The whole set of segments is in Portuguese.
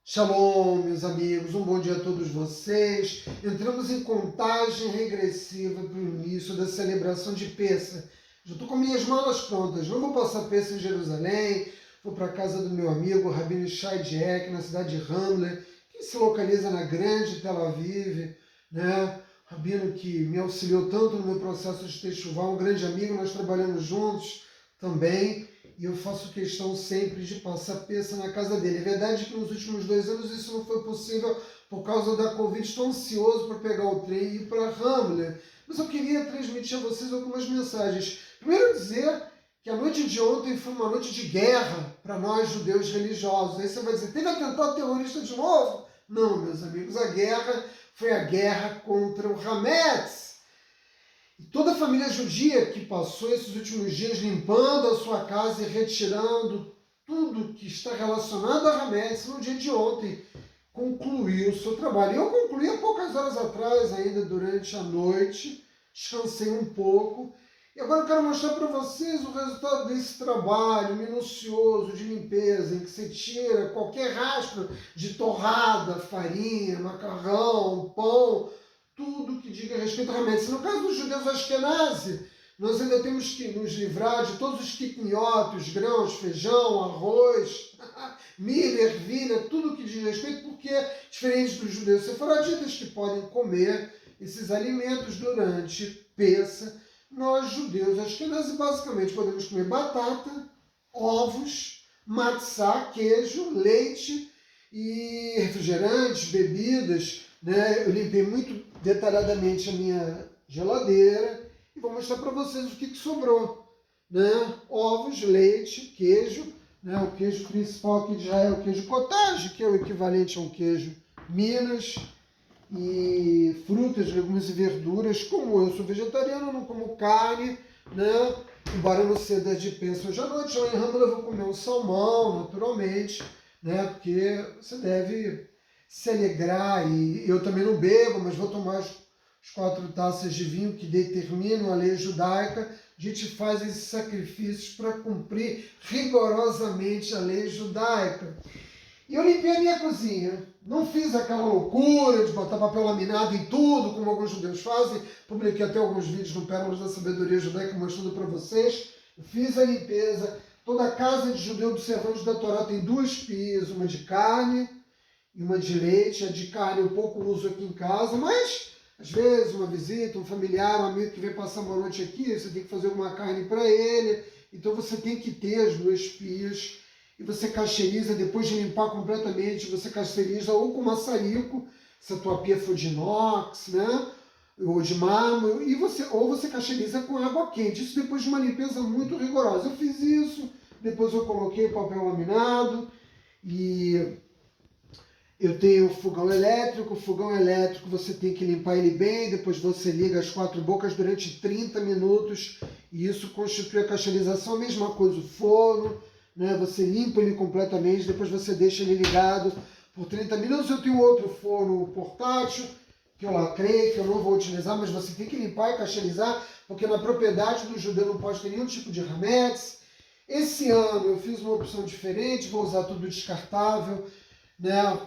Shalom, meus amigos, um bom dia a todos vocês. Entramos em contagem regressiva para o início da celebração de Pêssah. Já estou com minhas malas prontas, não vou passar Pêssah em Jerusalém, vou para a casa do meu amigo Rabino Shai Dieck, na cidade de Ramler, que se localiza na grande Tel Aviv, né? Rabino que me auxiliou tanto no meu processo de Teshuvá, um grande amigo, nós trabalhamos juntos também. E eu faço questão sempre de passar Pêssah na casa dele. É verdade que nos últimos 2 anos isso não foi possível por causa da Covid. Estou ansioso para pegar o trem e ir para Ramler. Mas eu queria transmitir a vocês algumas mensagens. Primeiro dizer que a noite de ontem foi uma noite de guerra para nós judeus religiosos. Aí você vai dizer, teve atentado terrorista de novo? Não, meus amigos, a guerra foi a guerra contra o Hametz. E toda a família judia que passou esses últimos dias limpando a sua casa e retirando tudo que está relacionado a Hametz no dia de ontem, concluiu o seu trabalho. Eu concluí há poucas horas atrás, ainda durante a noite, descansei um pouco. E agora eu quero mostrar para vocês o resultado desse trabalho minucioso de limpeza, em que você tira qualquer rastro de torrada, farinha, macarrão, pão, tudo que diga respeito a Hametz. No caso dos judeus Ashkenazi, nós ainda temos que nos livrar de todos os quitniotes, grãos, feijão, arroz, milho, ervilha, tudo que diz respeito, porque diferente dos judeus sefaraditas que podem comer esses alimentos durante Pêssah, nós judeus Ashkenazi basicamente podemos comer batata, ovos, matzá, queijo, leite e refrigerantes, bebidas, né? Eu limpei muito detalhadamente a minha geladeira e vou mostrar para vocês o que sobrou, né? Ovos, leite, queijo, né? O queijo principal aqui de Israel é o queijo cottage, que é o equivalente a um queijo Minas, e frutas, legumes e verduras. Como eu sou vegetariano, não como carne, né? Embora não seja de Pêssah hoje à noite, lá em Rambla eu vou comer um salmão, naturalmente, né? Porque você deve se alegrar, e eu também não bebo, mas vou tomar as 4 taças de vinho que determinam a lei judaica. A gente faz esses sacrifícios para cumprir rigorosamente a lei judaica. E eu limpei a minha cozinha. Não fiz aquela loucura de botar papel laminado em tudo, como alguns judeus fazem. Publiquei até alguns vídeos no Pérolas da Sabedoria Judaica mostrando para vocês. Eu fiz a limpeza. Toda casa de judeu observante da Torá tem 2 pias, uma de carne e uma de leite. A de carne eu pouco uso aqui em casa, mas às vezes uma visita, um familiar, um amigo que vem passar uma noite aqui, você tem que fazer uma carne para ele. Então você tem que ter as 2 pias. E você cacheiriza, depois de limpar completamente, você cacheiriza ou com maçarico, se a tua pia for de inox, né? Ou de mármore, ou você cacheiriza com água quente. Isso depois de uma limpeza muito rigorosa. Eu fiz isso, depois eu coloquei papel laminado e eu tenho fogão elétrico. O fogão elétrico você tem que limpar ele bem, depois você liga as 4 bocas durante 30 minutos e isso constitui a cacheirização. A mesma coisa o forno, né? Você limpa ele completamente, depois você deixa ele ligado por 30 minutos. Eu tenho outro forno portátil que eu lacrei, que eu não vou utilizar, mas você tem que limpar e cacheirizar, porque na propriedade do judeu não pode ter nenhum tipo de hametz. Esse ano eu fiz uma opção diferente, vou usar tudo descartável, né?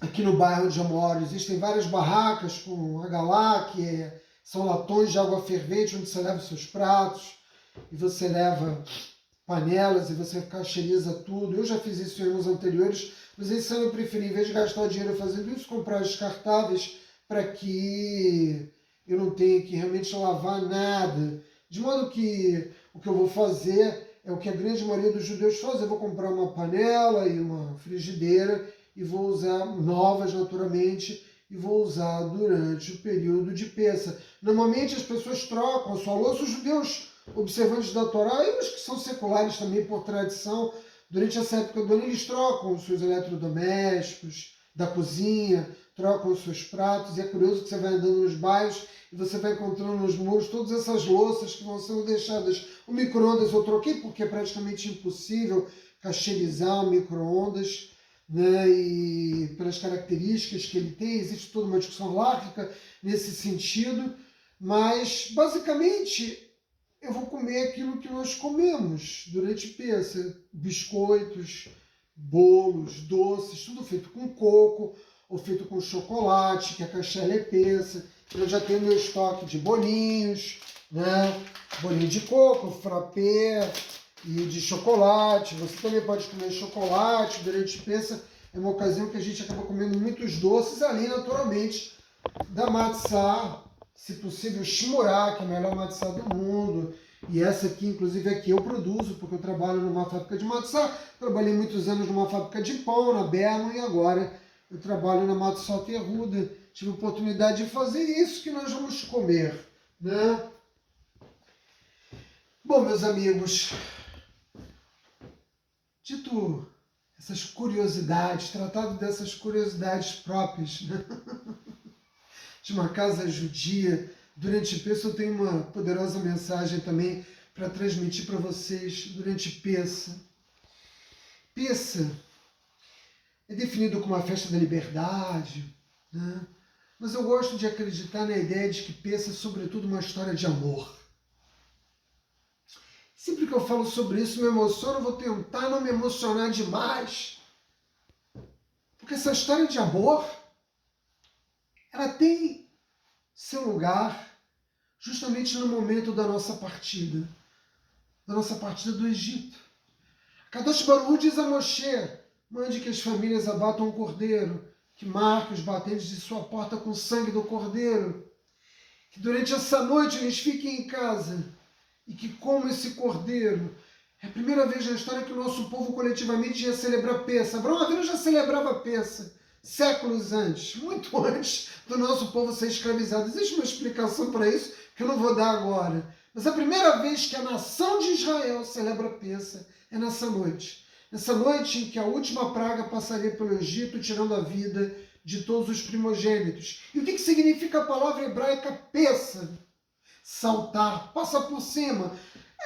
Aqui no bairro onde eu moro existem várias barracas com agalá, são latões de água fervente, onde você leva os seus pratos e você leva panelas e você cacheiriza tudo. Eu já fiz isso em anos anteriores, mas esse ano eu preferi, em vez de gastar dinheiro fazendo isso, comprar descartáveis para que eu não tenha que realmente lavar nada. De modo que o que eu vou fazer é o que a grande maioria dos judeus faz. Eu vou comprar uma panela e uma frigideira e vou usar novas naturalmente e vou usar durante o período de Pêssah. Normalmente as pessoas trocam a sua louça, os judeus observantes da Torá e os que são seculares também por tradição, durante essa época do ano eles trocam os seus eletrodomésticos da cozinha, trocam os seus pratos, e é curioso que você vai andando nos bairros e você vai encontrando nos muros todas essas louças que vão sendo deixadas. O micro-ondas eu troquei porque é praticamente impossível cacheirizar o micro-ondas, né? E pelas características que ele tem, existe toda uma discussão lárgica nesse sentido, mas basicamente eu vou comer aquilo que nós comemos durante Pêssah: biscoitos, bolos, doces, tudo feito com coco ou feito com chocolate, que é caché pêssego. Eu já tenho meu estoque de bolinhos, né? Bolinho de coco, frappé e de chocolate. Você também pode comer chocolate durante pêssego. É uma ocasião que a gente acaba comendo muitos doces ali, naturalmente, da matzá, se possível, shimurá, que é a melhor matzá do mundo. E essa aqui, inclusive, é que eu produzo, porque eu trabalho numa fábrica de matzá. Trabalhei muitos anos numa fábrica de pão, na Berno, e agora eu trabalho na Matzá Terruda. Tive a oportunidade de fazer isso que nós vamos comer, né? Bom, meus amigos, dito essas curiosidades, tratado dessas curiosidades próprias, né? De uma casa judia, durante Pêssego eu tenho uma poderosa mensagem também para transmitir para vocês durante Pêssego. Pêssego é definido como a festa da liberdade, né? Mas eu gosto de acreditar na ideia de que Pêssego é sobretudo uma história de amor. Sempre que eu falo sobre isso, me emociono, eu vou tentar não me emocionar demais. Porque essa história de amor, ela tem seu lugar justamente no momento da nossa partida do Egito. Kadosh Baruch Hu diz a Moshe: mande que as famílias abatam um cordeiro, que marque os batentes de sua porta com o sangue do cordeiro, que durante essa noite eles fiquem em casa e que comam esse cordeiro. É a primeira vez na história que o nosso povo coletivamente ia celebrar Pêssego. Abraão Avinu já celebrava Pêssego séculos antes, muito antes do nosso povo ser escravizado. Existe uma explicação para isso que eu não vou dar agora. Mas a primeira vez que a nação de Israel celebra Pêssego é nessa noite. Nessa noite em que a última praga passaria pelo Egito, tirando a vida de todos os primogênitos. E o que significa a palavra hebraica Pêssego? Saltar, passar por cima.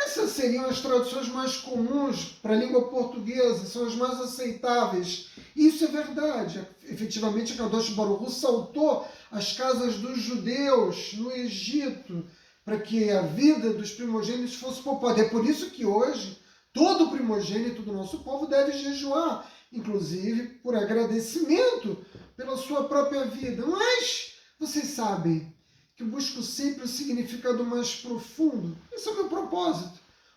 Essas seriam as traduções mais comuns para a língua portuguesa, são as mais aceitáveis. E isso é verdade. Efetivamente, Kadosh Baruch Hu saltou as casas dos judeus no Egito para que a vida dos primogênitos fosse poupada. É por isso que hoje todo primogênito do nosso povo deve jejuar, inclusive por agradecimento pela sua própria vida. Mas vocês sabem que eu busco sempre o significado mais profundo. Esse é o meu propósito.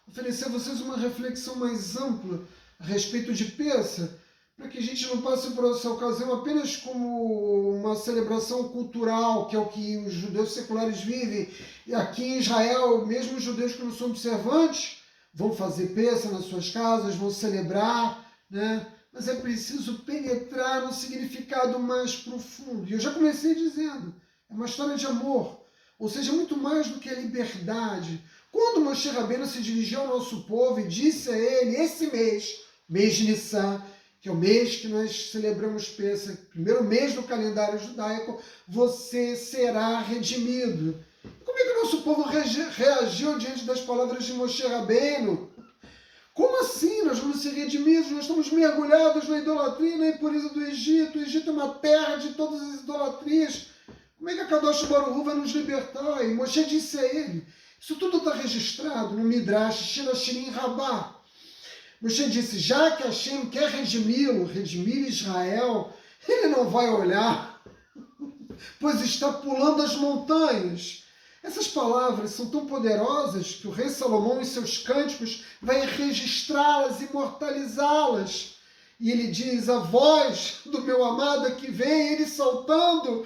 Oferecer a vocês uma reflexão mais ampla a respeito de Pêssego, para que a gente não passe por essa ocasião apenas como uma celebração cultural, que é o que os judeus seculares vivem. E aqui em Israel, mesmo os judeus que não são observantes, vão fazer Pêssego nas suas casas, vão celebrar, né? Mas é preciso penetrar no significado mais profundo. E eu já comecei dizendo, é uma história de amor, ou seja, muito mais do que a liberdade. Quando Moshe Rabbeinu se dirigiu ao nosso povo e disse a ele, esse mês de Nissan, que é o mês que nós celebramos Pêssego, primeiro mês do calendário judaico, você será redimido. Como é que o nosso povo reagiu diante das palavras de Moshe Rabbeinu? Como assim? Nós vamos ser redimidos, nós estamos mergulhados na idolatria e na impureza do Egito. O Egito é uma terra de todas as idolatrias. Como é que a Kadosh Baruch Hu vai nos libertar? E Moshe disse a ele, isso tudo está registrado no Midrash, Shira Shirim Rabá. Moshe disse, já que Hashem quer redimir Israel, ele não vai olhar, pois está pulando as montanhas. Essas palavras são tão poderosas que o rei Salomão, em seus cânticos, vai registrá-las, imortalizá-las. E ele diz, a voz do meu amado que vem, ele saltando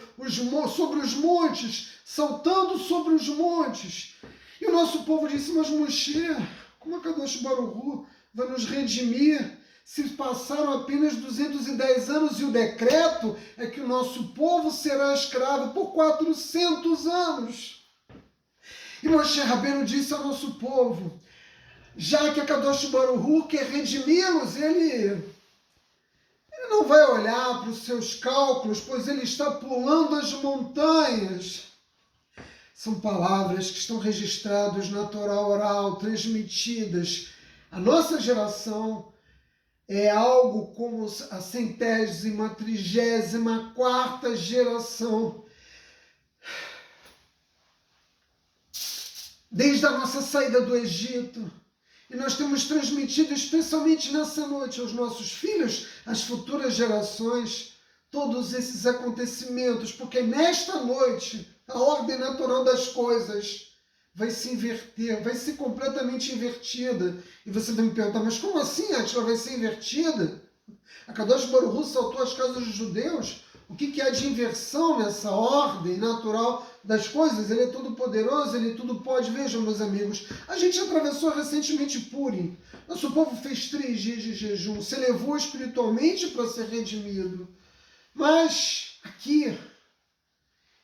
sobre os montes, saltando sobre os montes. E o nosso povo disse, mas Moshe, como a Kadosh Baruch Hu vai nos redimir se passaram apenas 210 anos e o decreto é que o nosso povo será escravo por 400 anos? E Moshe Rabbeinu disse ao nosso povo, já que a Kadosh Baruch Hu quer redimi-los, ele não vai olhar para os seus cálculos, pois ele está pulando as montanhas. São palavras que estão registradas na Torá oral, transmitidas. A nossa geração é algo como a 100ª, 34ª geração. Desde a nossa saída do Egito. E nós temos transmitido, especialmente nessa noite, aos nossos filhos, às futuras gerações, todos esses acontecimentos, porque nesta noite a ordem natural das coisas vai se inverter, vai ser completamente invertida. E você vai me perguntar, mas como assim, Átila, vai ser invertida? A Kadosh Baruch Hu saltou as casas dos judeus. O que há de inversão nessa ordem natural das coisas? Ele é todo poderoso, ele tudo pode. Vejam, meus amigos, a gente atravessou recentemente Purim. Nosso povo fez 3 dias de jejum, se elevou espiritualmente para ser redimido. Mas aqui,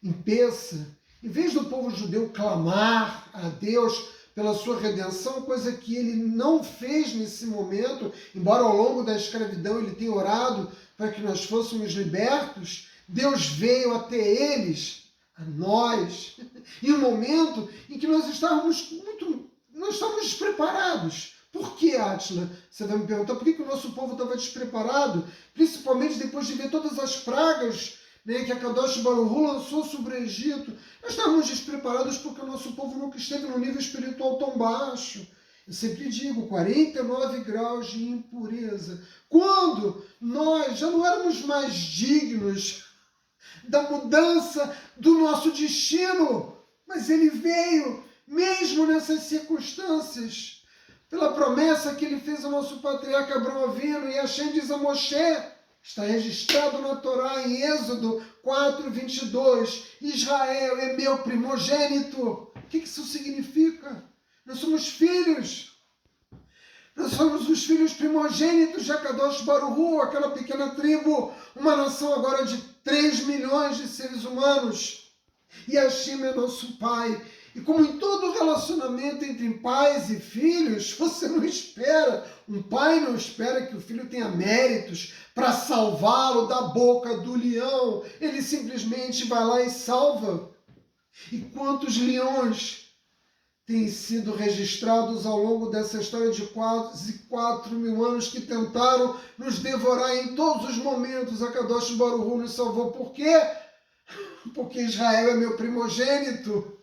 em Pessa, em vez do povo judeu clamar a Deus pela sua redenção, coisa que ele não fez nesse momento, embora ao longo da escravidão ele tenha orado para que nós fôssemos libertos, Deus veio até eles, a nós, em um momento em que nós estávamos despreparados. Por que, Átila? Você vai me perguntar, por que o nosso povo estava despreparado? Principalmente depois de ver todas as pragas, né, que a Kadosh Baruch Hu lançou sobre o Egito. Nós estávamos despreparados porque o nosso povo nunca esteve num nível espiritual tão baixo. Eu sempre digo, 49 graus de impureza. Quando nós já não éramos mais dignos da mudança do nosso destino, mas ele veio, mesmo nessas circunstâncias, pela promessa que ele fez ao nosso patriarca Abraão Avinu, e Hashem diz a Moshe, está registrado na Torá em Êxodo 4:22, Israel é meu primogênito. O que isso significa? Nós somos filhos. Nós somos os filhos primogênitos de Akadosh Baruch Hu, aquela pequena tribo, uma nação agora de 3 milhões de seres humanos. E Hashem é nosso Pai. E como em todo relacionamento entre pais e filhos, você não espera, um pai não espera que o filho tenha méritos para salvá-lo da boca do leão. Ele simplesmente vai lá e salva. E quantos leões têm sido registrados ao longo dessa história de quase 4 mil anos que tentaram nos devorar em todos os momentos? A Kadosh Baruch Hu nos salvou. Por quê? Porque Israel é meu primogênito.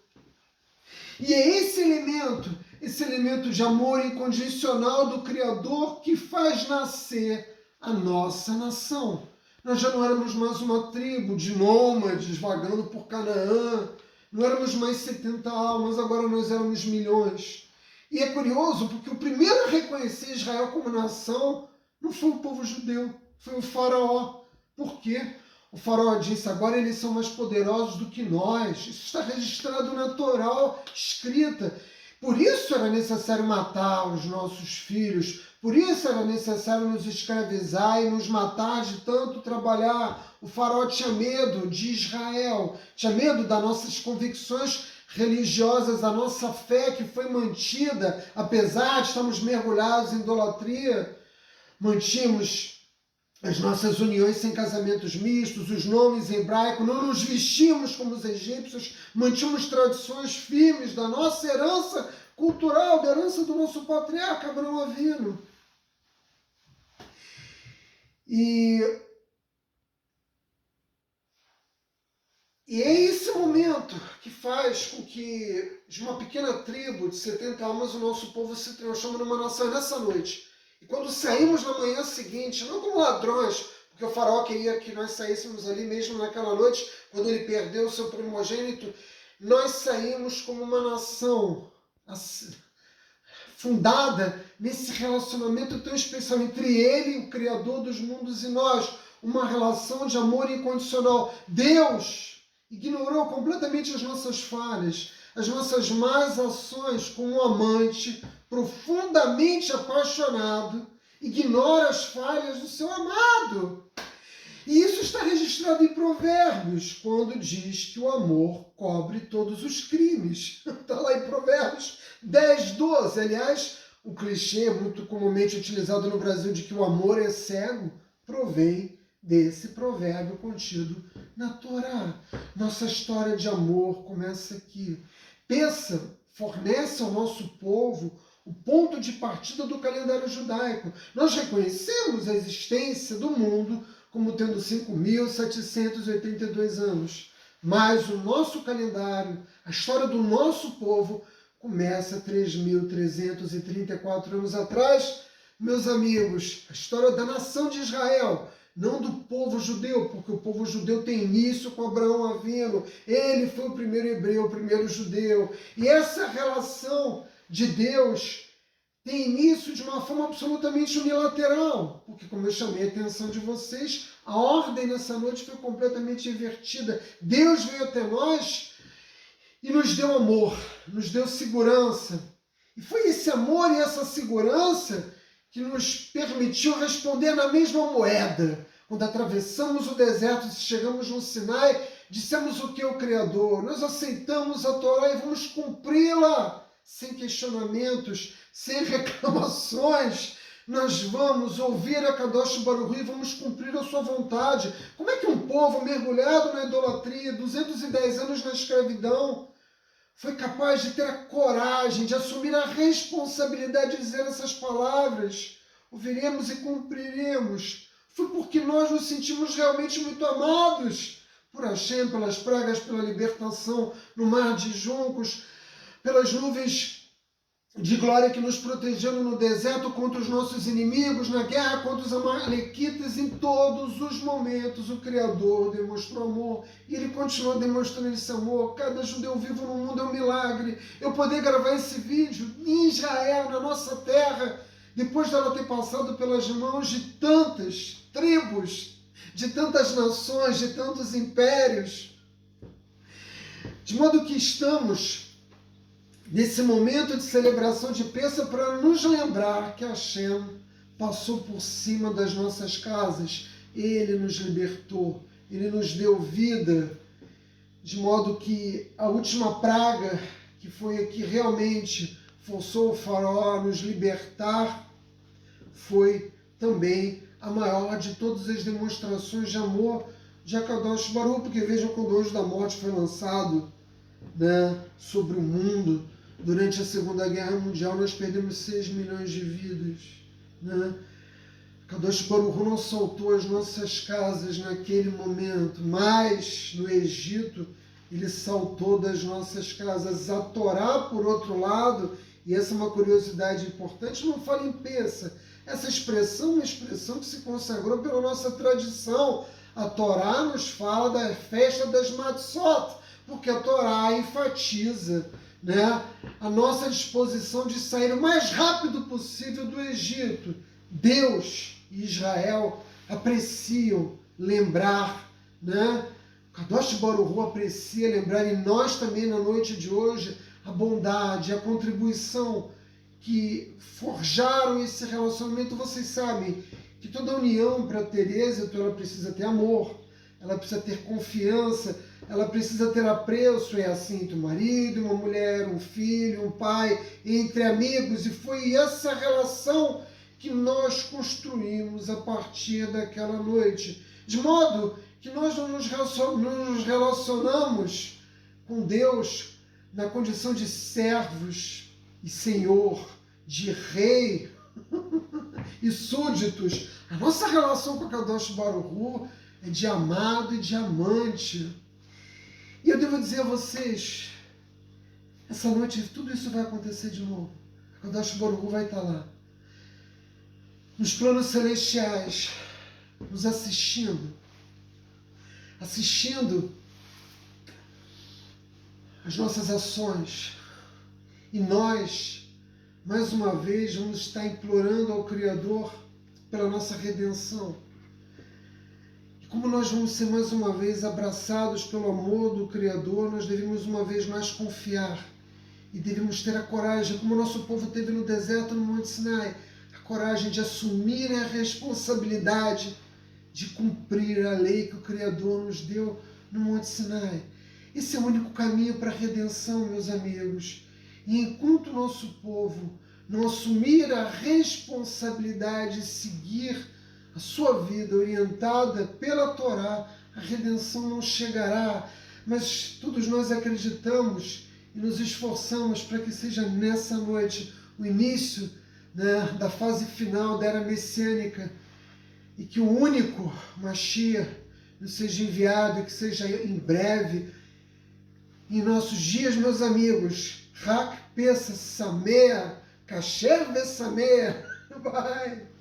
E é esse elemento de amor incondicional do Criador que faz nascer a nossa nação. Nós já não éramos mais uma tribo de nômades vagando por Canaã, não éramos mais 70 almas, agora nós éramos milhões. E é curioso porque o primeiro a reconhecer Israel como nação não foi o povo judeu, foi o faraó. Por quê? O faraó disse, agora eles são mais poderosos do que nós. Isso está registrado na Torá, escrita. Por isso era necessário matar os nossos filhos. Por isso era necessário nos escravizar e nos matar de tanto trabalhar. O faraó tinha medo de Israel. Tinha medo das nossas convicções religiosas, da nossa fé que foi mantida, apesar de estarmos mergulhados em idolatria. Mantínhamos as nossas uniões sem casamentos mistos, os nomes em hebraico, não nos vestimos como os egípcios, mantínhamos tradições firmes da nossa herança cultural, da herança do nosso patriarca Abraão Avinu. E é esse momento que faz com que, de uma pequena tribo de 70 almas, o nosso povo se transforme numa nação nessa noite. E quando saímos na manhã seguinte, não como ladrões, porque o faraó queria que nós saíssemos ali mesmo naquela noite, quando ele perdeu o seu primogênito, nós saímos como uma nação fundada nesse relacionamento tão especial entre ele, o Criador dos mundos, e nós, uma relação de amor incondicional. Deus ignorou completamente as nossas falhas, as nossas más ações como um amante profundamente apaixonado, ignora as falhas do seu amado. E isso está registrado em Provérbios, quando diz que o amor cobre todos os crimes. Está lá em Provérbios 10:12. Aliás, o clichê muito comumente utilizado no Brasil de que o amor é cego, provém desse provérbio contido na Torá. Nossa história de amor começa aqui. Pessa fornece ao nosso povo o ponto de partida do calendário judaico. Nós reconhecemos a existência do mundo como tendo 5.782 anos. Mas o nosso calendário, a história do nosso povo, começa 3.334 anos atrás, meus amigos, a história da nação de Israel, não do povo judeu, porque o povo judeu tem início com Abraão Avino, ele foi o primeiro hebreu, o primeiro judeu, e essa relação de Deus tem início de uma forma absolutamente unilateral, porque, como eu chamei a atenção de vocês, a ordem nessa noite foi completamente invertida. Deus veio até nós e nos deu amor, nos deu segurança. E foi esse amor e essa segurança que nos permitiu responder na mesma moeda. Quando atravessamos o deserto e chegamos no Sinai, dissemos o que é o Criador. Nós aceitamos a Torá e vamos cumpri-la sem questionamentos, sem reclamações. Nós vamos ouvir a Kadosh Baruch Hu e vamos cumprir a sua vontade. Como é que um povo mergulhado na idolatria, 210 anos na escravidão, foi capaz de ter a coragem de assumir a responsabilidade de dizer essas palavras? Ouviremos e cumpriremos. Foi porque nós nos sentimos realmente muito amados por Hashem, pelas pragas, pela libertação no mar de juncos, pelas nuvens de glória que nos protegeram no deserto contra os nossos inimigos, na guerra contra os amalequitas. Em todos os momentos o Criador demonstrou amor e ele continua demonstrando esse amor. Cada judeu vivo no mundo é um milagre. Eu poder gravar esse vídeo em Israel, na nossa terra, depois dela ter passado pelas mãos de tantas tribos, de tantas nações, de tantos impérios, de modo que estamos nesse momento de celebração de Pêssah para nos lembrar que Hashem passou por cima das nossas casas, ele nos libertou, ele nos deu vida, de modo que a última praga, que foi a que realmente forçou o faraó a nos libertar, foi também a maior de todas as demonstrações de amor de Akadosh Baruch, porque vejam, quando o anjo da morte foi lançado, sobre o mundo, durante a Segunda Guerra Mundial, nós perdemos 6 milhões de vidas. Kadosh Baruch Hu não saltou as nossas casas naquele momento, mas no Egito ele saltou das nossas casas. A Torá, por outro lado, e essa é uma curiosidade importante, não fala em Pêssah. Essa expressão é uma expressão que se consagrou pela nossa tradição. A Torá nos fala da festa das Matzot, porque a Torá enfatiza a nossa disposição de sair o mais rápido possível do Egito. Deus e Israel apreciam lembrar, Kadosh Baruch Hu aprecia lembrar, e nós também na noite de hoje, a bondade, a contribuição que forjaram esse relacionamento. Vocês sabem que toda união para ter êxito, ela precisa ter amor, ela precisa ter confiança, ela precisa ter apreço. É assim entre um marido, uma mulher, um filho, um pai, entre amigos. E foi essa relação que nós construímos a partir daquela noite. De modo que nós não nos relacionamos com Deus na condição de servos e senhor, de rei e súditos. A nossa relação com a Kadosh Baruch Hu é de amado e de amante. E eu devo dizer a vocês, essa noite tudo isso vai acontecer de novo. A Kadosh Baruch Hu vai estar lá, nos planos celestiais, nos assistindo as nossas ações. E nós, mais uma vez, vamos estar implorando ao Criador pela nossa redenção. E como nós vamos ser mais uma vez abraçados pelo amor do Criador, nós devemos uma vez mais confiar e devemos ter a coragem, como o nosso povo teve no deserto, no Monte Sinai, a coragem de assumir a responsabilidade de cumprir a lei que o Criador nos deu no Monte Sinai. Esse é o único caminho para a redenção, meus amigos. E enquanto o nosso povo não assumir a responsabilidade de seguir a sua vida orientada pela Torá, a redenção não chegará. Mas todos nós acreditamos e nos esforçamos para que seja nessa noite o início da fase final da era messiânica, e que o único Mashiach nos seja enviado, e que seja em breve. Em nossos dias, meus amigos, Hak Pesach Sameach, Kasher Vesameach. Vai!